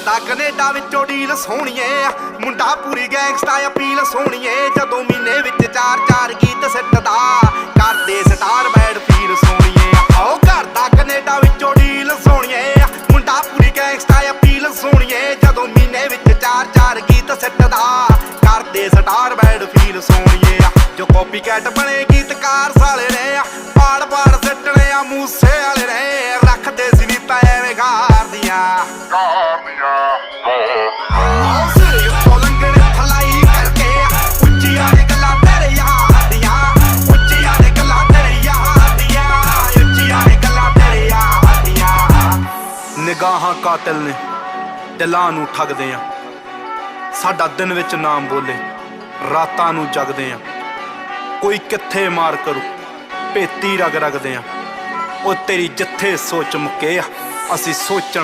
ਕਰਦਾ ਕੈਨੇਡਾ ਵਿੱਚੋਂ ਡੀਲ ਸੋਹਣੀਏ, ਮੁੰਡਾ ਪੂਰੀ ਗੈਂਗਸਟਾ ਅਪੀਲ ਸੋਹਣੀਏ। ਜਦੋਂ ਮਹੀਨੇ ਵਿੱਚ 4-4 ਗੀਤ ਸਿੱਟਦਾ, ਕਰਦੇ ਸਟਾਰ ਬੈਡ ਫੀਲ ਸੋਹਣੀਏ। ਆਓ ਕਰਦਾ ਕੈਨੇਡਾ ਵਿੱਚੋਂ ਡੀਲ ਸੋਹਣੀਏ, ਮੁੰਡਾ ਪੂਰੀ ਗੈਂਗਸਟਾ ਅਪੀਲ ਸੋਹਣੀਏ। ਜਦੋਂ ਮਹੀਨੇ ਵਿੱਚ 4-4 ਗੀਤ ਸਿੱਟਦਾ, ਕਰਦੇ ਸਟਾਰ ਬੈਡ ਫੀਲ ਸੋਹਣੀਏ। ਜੋ ਕਾਪੀ ਕੈਟ ਬਣੇ ਗੀਤਕਾਰ ਸਾਲੇ ਨੇ, ਪਾੜ ਸਿੱਟਣੇ ਆ ਮੂਸੇ ਵਾਲੇ ਨੇ। ਰੱਖਦੇ ਸੀ ਵੀ ਪੈਵੇਂ ਗਾਰ ਦੀਆਂ ਸਿਰ ਉੱਤੋਂ ਲੰਘਣ ਥਲਾਈ ਕਰਕੇ, ਉੱਚੀਆਂ ਨੇ ਗੱਲਾਂ ਤੇਰੇ ਯਾਰ ਦੀਆਂ, ਉੱਚੀਆਂ ਨੇ ਗੱਲਾਂ ਤੇਰੇ ਯਾਰ ਦੀਆਂ, ਉੱਚੀਆਂ ਨੇ ਗੱਲਾਂ ਤੇਰੇ ਯਾਰ ਦੀਆਂ। ਨਿਗਾਹਾਂ ਕਾਤਿਲ ਨੇ, ਦਿਲਾਂ ਨੂੰ ਠੱਗਦੇ ਆ। ਸਾਡਾ ਦਿਨ ਵਿੱਚ ਨਾਮ ਬੋਲੇ, ਰਾਤਾਂ ਨੂੰ ਜਗਦੇ ਆ। ਕੋਈ ਕਿੱਥੇ ਮਾਰ ਕਰੂ, ਭੇਤੀ ਰਗਦੇ ਆ। ਉਹ ਤੇਰੀ ਜਿੱਥੇ ਸੋਚ ਮੁੱਕੇ ਆ, ਅਸੀਂ ਸੋਚਣ